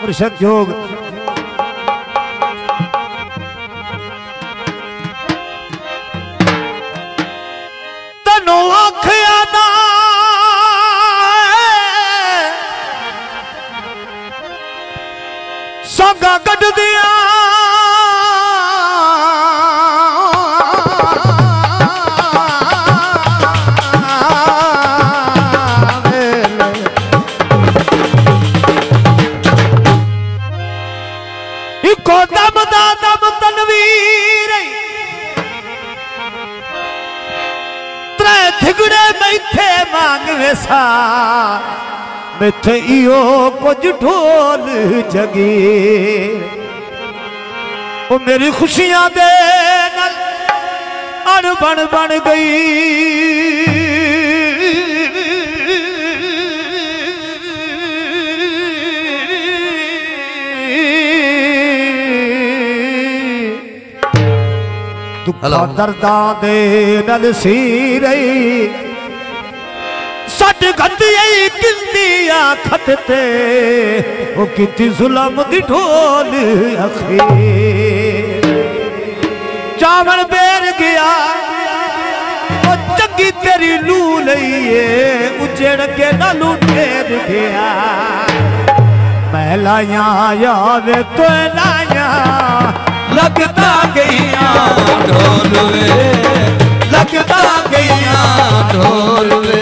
मुर्शद जोग तनो आखिया ना संगा कट दिया दम तनवीर त्रै थिगड़े मैथे मांग वेसा मिथे इो कुछ ढोल जगी वो मेरी खुशियां दे नल अणबण बन गई दुखा दर्दा दे नल सी रही सट गंदी किंदिया खतते वो किती जुल्म दी ढोल अखी चावल बेर गया वो चंगी तेरी लू लईए उजड़ के नल उठेर गया मैं लाया याद तो लाया लगता गईया ढोल वे लगता गईया ढोल वे